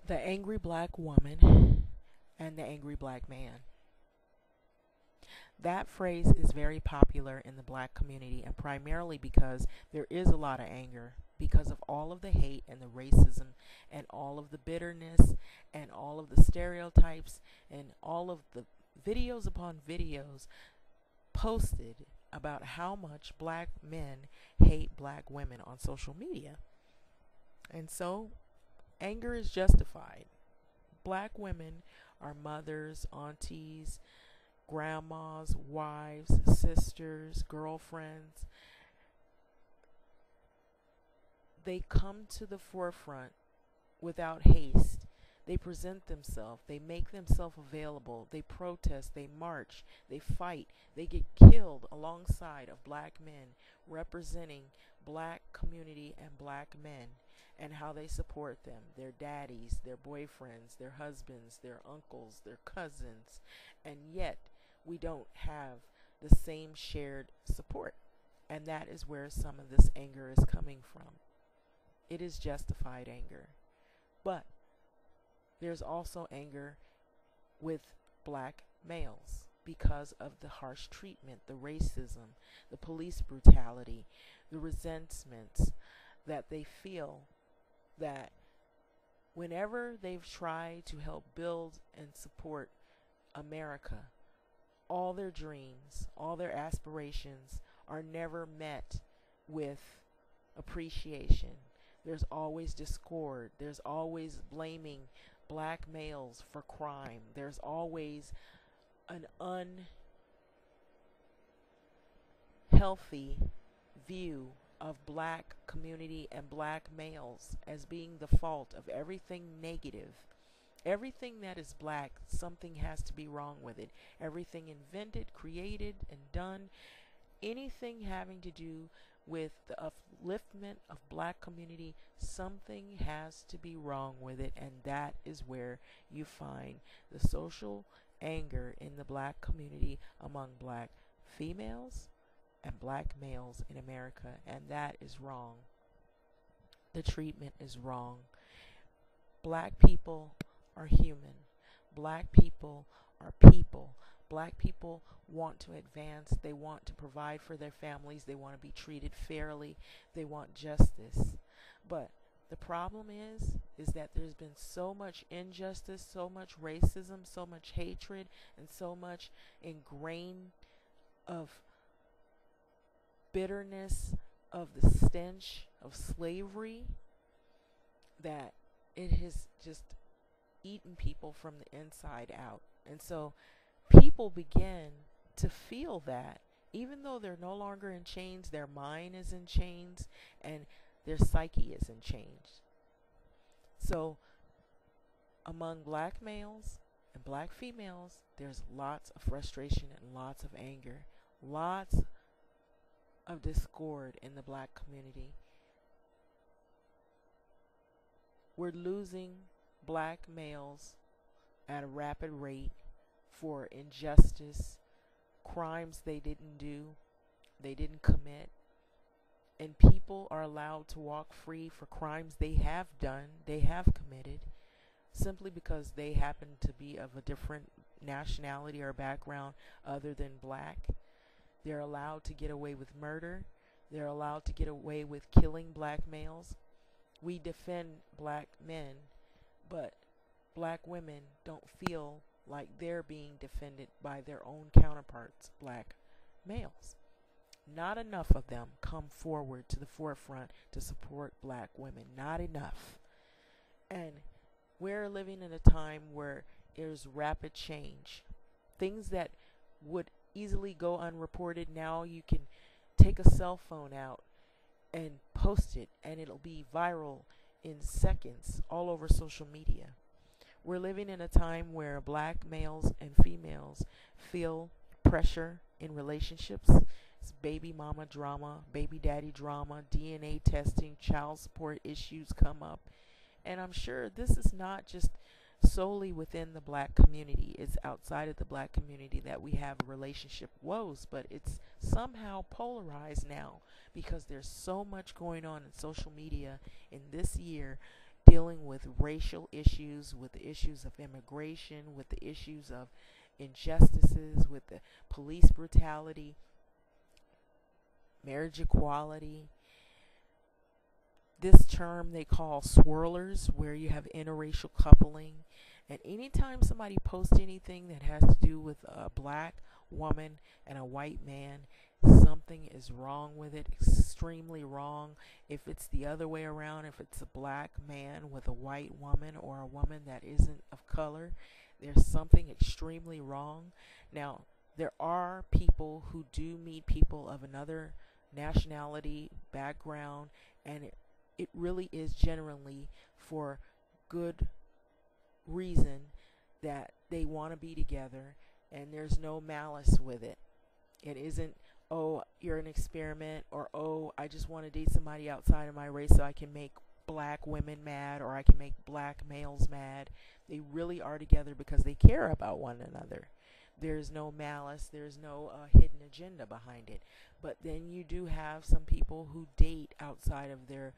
The angry black woman and the angry black man. That phrase is very popular in the black community, and primarily because there is a lot of anger because of all of the hate and the racism and all of the bitterness and all of the stereotypes and all of the videos upon videos posted about how much black men hate black women on social media. And so anger is justified. Black women are mothers, aunties, grandmas, wives, sisters, girlfriends. They come to the forefront without haste. They present themselves, they make themselves available, they protest, they march, they fight, they get killed alongside of black men representing black community and black men, and how they support them, their daddies, their boyfriends, their husbands, their uncles, their cousins, and yet we don't have the same shared support. And that is where some of this anger is coming from. It is justified anger. But there's also anger with black males because of the harsh treatment, the racism, the police brutality, the resentments that they feel that whenever they've tried to help build and support America, all their dreams, all their aspirations are never met with appreciation. There's always discord. There's always blaming black males for crime. There's always an unhealthy view of black community and black males as being the fault of everything negative. Everything that is black, something has to be wrong with it. Everything invented, created, and done, anything having to do with the upliftment of black community, something has to be wrong with it, and that is where you find the social anger in the black community among black females and black males in America, and that is wrong. The treatment is wrong. Black people are human. Black people are people. Black people want to advance. They want to provide for their families. They want to be treated fairly. They want justice. But the problem is that there's been so much injustice, so much racism, so much hatred, and so much ingrained of bitterness, of the stench of slavery, that it has just eaten people from the inside out. And so people begin to feel that even though they're no longer in chains, their mind is in chains and their psyche is in chains. So among black males and black females, there's lots of frustration and lots of anger, lots of discord in the black community. We're losing black males at a rapid rate for injustice, crimes they didn't do, they didn't commit, and people are allowed to walk free for crimes they have done, they have committed, simply because they happen to be of a different nationality or background other than black. They're allowed to get away with murder. They're allowed to get away with killing black males. We defend black men, but black women don't feel like they're being defended by their own counterparts, black males. Not enough of them come forward to the forefront to support black women. Not enough. And we're living in a time where there's rapid change. Things that would easily go unreported, now you can take a cell phone out and post it and it'll be viral in seconds all over social media. We're living in a time where black males and females feel pressure in relationships. It's baby mama drama, baby daddy drama, DNA testing, child support issues come up. And I'm sure this is not just solely within the black community. It's outside of the black community that we have relationship woes, but it's somehow polarized now because there's so much going on in social media in this year dealing with racial issues, with the issues of immigration, with the issues of injustices, with the police brutality, marriage equality. This term they call swirlers, where you have interracial coupling. And anytime somebody posts anything that has to do with a black woman and a white man, something is wrong with it, extremely wrong. If it's the other way around, if it's a black man with a white woman or a woman that isn't of color, there's something extremely wrong. Now, there are people who do meet people of another nationality, background, and it really is generally for good reason that they want to be together, and there's no malice with it. It isn't, oh, you're an experiment, or oh, I just want to date somebody outside of my race so I can make black women mad, or I can make black males mad. They really are together because they care about one another. There's no malice, there's no hidden agenda behind it. But then you do have some people who date outside of their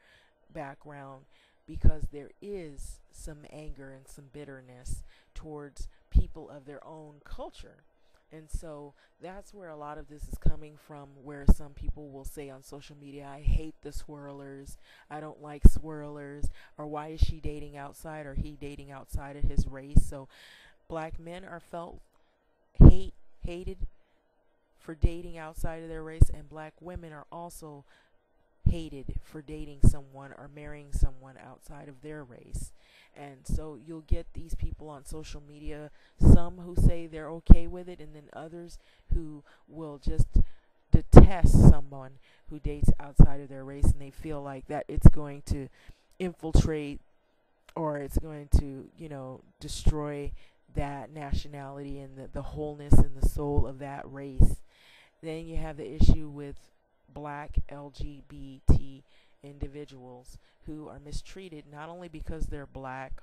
background because there is some anger and some bitterness towards people of their own culture. And so that's where a lot of this is coming from, where some people will say on social media, I hate the swirlers, I don't like swirlers, or why is she dating outside or he dating outside of his race? So black men are felt hated for dating outside of their race, and black women are also hated for dating someone or marrying someone outside of their race. And so you'll get these people on social media, some who say they're okay with it, and then others who will just detest someone who dates outside of their race, and they feel like that it's going to infiltrate, or it's going to, destroy that nationality and the wholeness and the soul of that race. Then you have the issue with black LGBT individuals who are mistreated, not only because they're black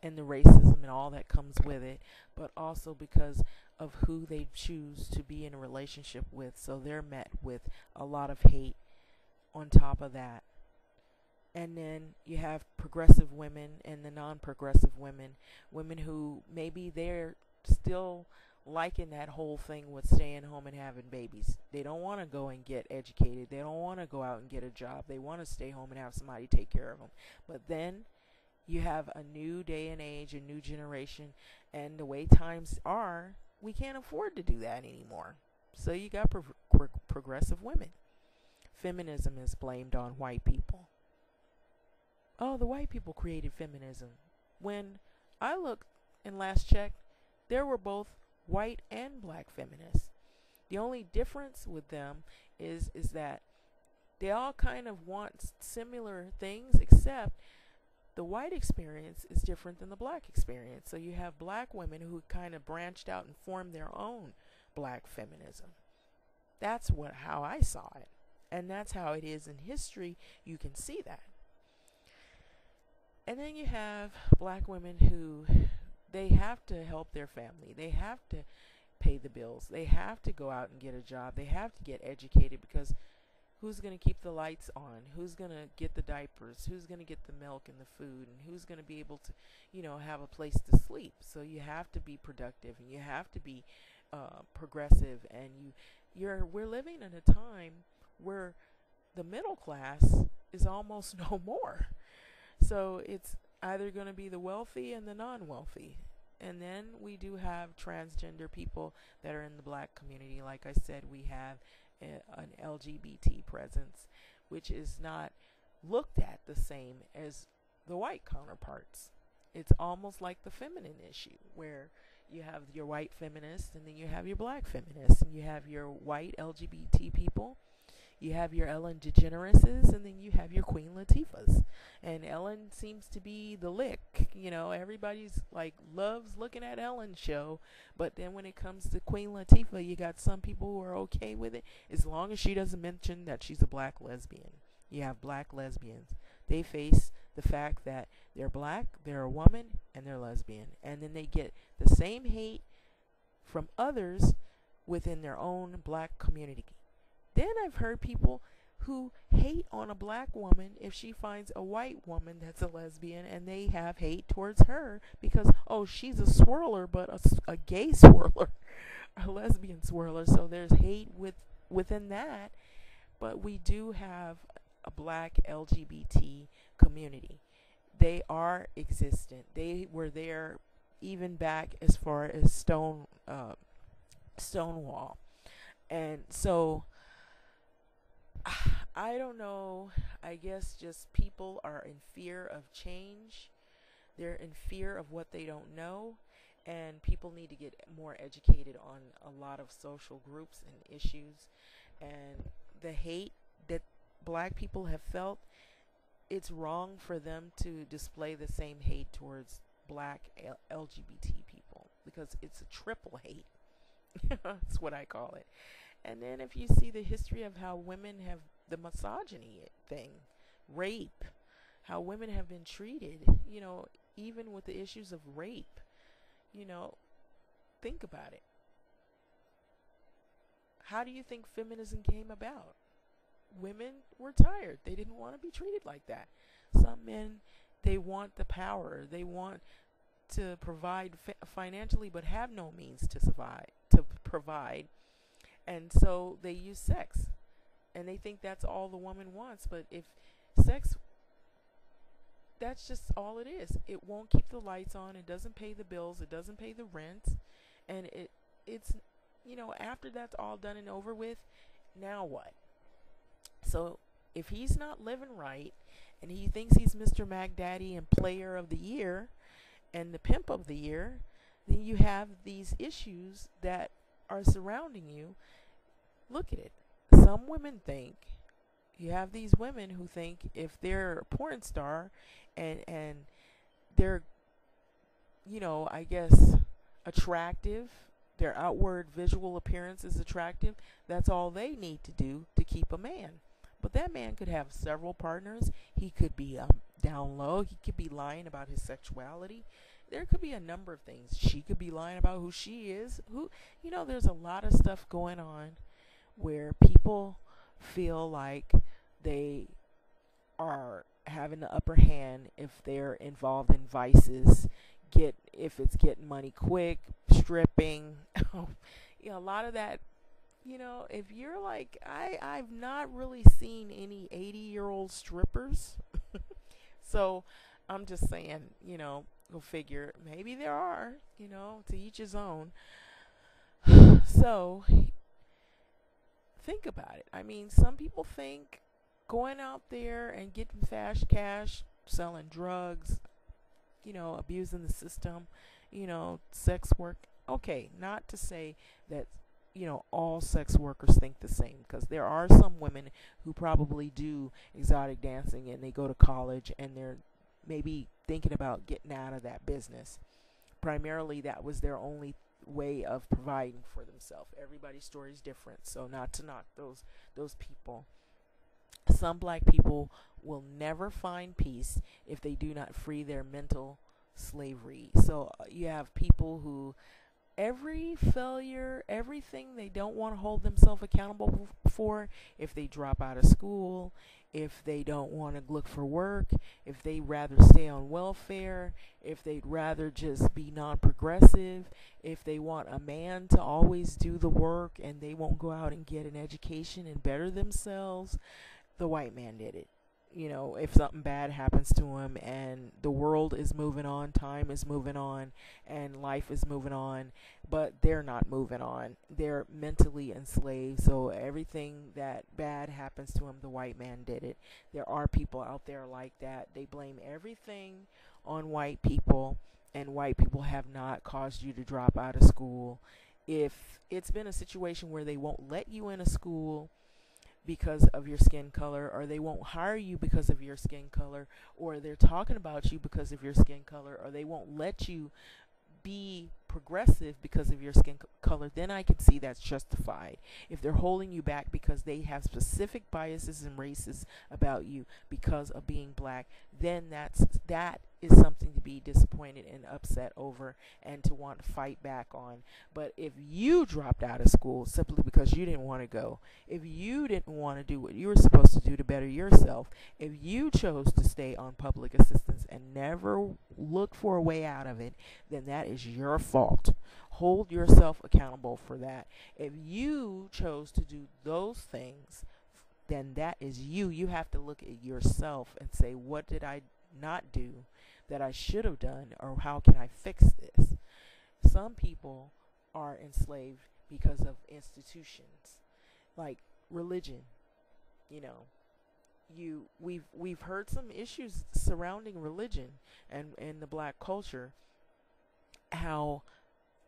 and the racism and all that comes with it, but also because of who they choose to be in a relationship with. So they're met with a lot of hate on top of that. And then you have progressive women and the non-progressive women, women who maybe they're still liking that whole thing with staying home and having babies. They don't want to go and get educated. They don't want to go out and get a job. They want to stay home and have somebody take care of them. But then you have a new day and age, a new generation, and the way times are, we can't afford to do that anymore. So you got progressive women. Feminism is blamed on white people. Oh, the white people created feminism. When I looked and last checked, there were both white and black feminists. The only difference with them is that they all kind of want similar things, except the white experience is different than the black experience. So you have black women who kind of branched out and formed their own black feminism. That's how I saw it. And that's how it is in history. You can see that. And then you have black women who, they have to help their family. They have to pay the bills. They have to go out and get a job. They have to get educated, because who's going to keep the lights on? Who's going to get the diapers? Who's going to get the milk and the food? And who's going to be able to, have a place to sleep? So you have to be productive, and you have to be progressive. And we're living in a time where the middle class is almost no more. So it's either going to be the wealthy and the non-wealthy. And then we do have transgender people that are in the black community. Like I said, we have an LGBT presence, which is not looked at the same as the white counterparts. It's almost like the feminine issue, where you have your white feminists, and then you have your black feminists, and you have your white LGBT people, you have your Ellen DeGenereses, and then you have your Queen Latifahs. And Ellen seems to be the lick. Everybody's loves looking at Ellen's show. But then when it comes to Queen Latifah, you got some people who are okay with it, as long as she doesn't mention that she's a black lesbian. You have black lesbians. They face the fact that they're black, they're a woman, and they're lesbian. And then they get the same hate from others within their own black community. Then I've heard people who hate on a black woman if she finds a white woman that's a lesbian, and they have hate towards her because, oh, she's a swirler, but a gay swirler, a lesbian swirler. So there's hate within that. But we do have a black LGBT community. They are existent. They were there even back as far as Stonewall. And so I don't know. I guess just people are in fear of change. They're in fear of what they don't know. And people need to get more educated on a lot of social groups and issues. And the hate that black people have felt, it's wrong for them to display the same hate towards black LGBT people, because it's a triple hate. That's what I call it. And then if you see the history of how women have the misogyny thing, rape, how women have been treated, even with the issues of rape, think about it. How do you think feminism came about? Women were tired. They didn't want to be treated like that. Some men, they want the power. They want to provide financially, but have no means to provide. And so they use sex. And they think that's all the woman wants. But if sex, that's just all it is. It won't keep the lights on. It doesn't pay the bills. It doesn't pay the rent. And it's, after that's all done and over with, now what? So if he's not living right and he thinks he's Mr. Mac Daddy and player of the year and the pimp of the year, then you have these issues that are surrounding you. Look at it. Some women think, you have these women who think if they're a porn star and they're, I guess, attractive, their outward visual appearance is attractive, that's all they need to do to keep a man. But that man could have several partners. He could be down low. He could be lying about his sexuality. There could be a number of things. She could be lying about who she is. There's a lot of stuff going on where people feel like they are having the upper hand if they're involved in vices. If it's getting money quick, stripping, a lot of that. If you're like, I've not really seen any 80-year-old strippers. So I'm just saying, go figure. Maybe there are, to each his own. So think about it. I mean, some people think going out there and getting fast cash, selling drugs, abusing the system, sex work. Okay, not to say that, all sex workers think the same, because there are some women who probably do exotic dancing and they go to college and they're maybe thinking about getting out of that business. Primarily, that was their only way of providing for themselves. Everybody's story is different, so not to knock those people. Some black people will never find peace if they do not free their mental slavery. So you have people who, every failure, everything they don't want to hold themselves accountable for, if they drop out of school, if they don't want to look for work, if they rather stay on welfare, if they'd rather just be non-progressive, if they want a man to always do the work and they won't go out and get an education and better themselves, the white man did it. If something bad happens to him and the world is moving on, time is moving on, and life is moving on, but they're not moving on. They're mentally enslaved, so everything that bad happens to him, the white man did it. There are people out there like that. They blame everything on white people, and white people have not caused you to drop out of school. If it's been a situation where they won't let you in a school because of your skin color, or they won't hire you because of your skin color, or they're talking about you because of your skin color, or they won't let you be progressive because of your skin color, then I can see that's justified. If they're holding you back because they have specific biases and races about you because of being black, then that is something to be disappointed and upset over and to want to fight back on. But if you dropped out of school simply because you didn't want to go, if you didn't want to do what you were supposed to do to better yourself, if you chose to stay on public assistance and never look for a way out of it, then that is your fault. Hold yourself accountable for that. If you chose to do those things, then that is you. You have to look at yourself and say, what did I not do that I should have done, or how can I fix this? Some people are enslaved because of institutions like religion. You know, we've heard some issues surrounding religion and the black culture, how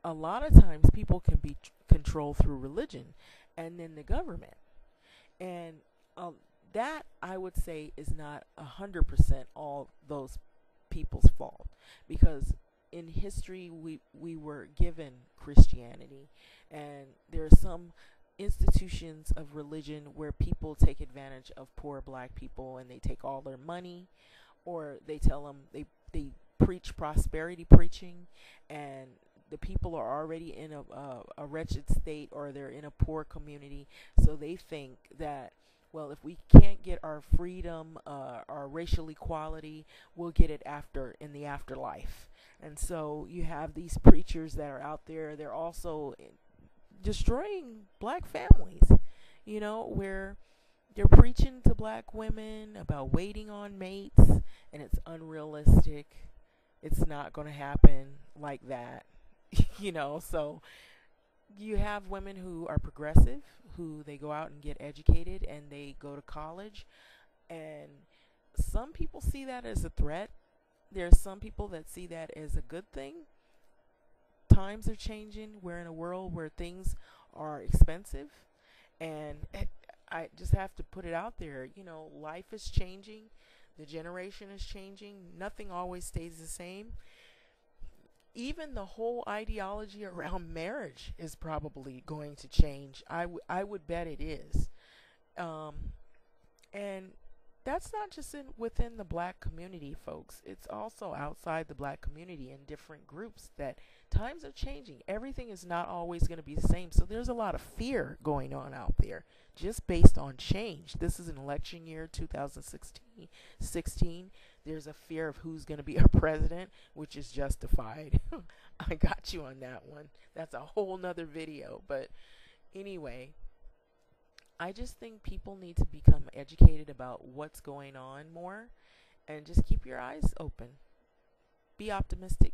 a lot of times people can be controlled through religion and then the government. And that, I would say, is not 100% all those people's fault, because in history we were given Christianity, and there are some institutions of religion where people take advantage of poor black people and they take all their money, or they tell them they preach prosperity preaching, and the people are already in a wretched state, or they're in a poor community, so they think that, well, if we can't get our freedom, our racial equality, we'll get it in the afterlife. And so you have these preachers that are out there. They're also destroying black families, where they're preaching to black women about waiting on mates, and it's unrealistic. It's not going to happen like that, so you have women who are progressive, who they go out and get educated and they go to college, and some people see that as a threat. There's some people that see that as a good thing. Times are changing. We're in a world where things are expensive, and I just have to put it out there, life is changing, the generation is changing, nothing always stays the same. Even the whole ideology around marriage is probably going to change. I would bet it is. And that's not just within the black community, folks. It's also outside the black community in different groups, that times are changing. Everything is not always going to be the same. So there's a lot of fear going on out there just based on change. This is an election year, 2016. There's a fear of who's going to be our president, which is justified. I got you on that one. That's a whole nother video. But anyway, I just think people need to become educated about what's going on more, and just keep your eyes open. Be optimistic.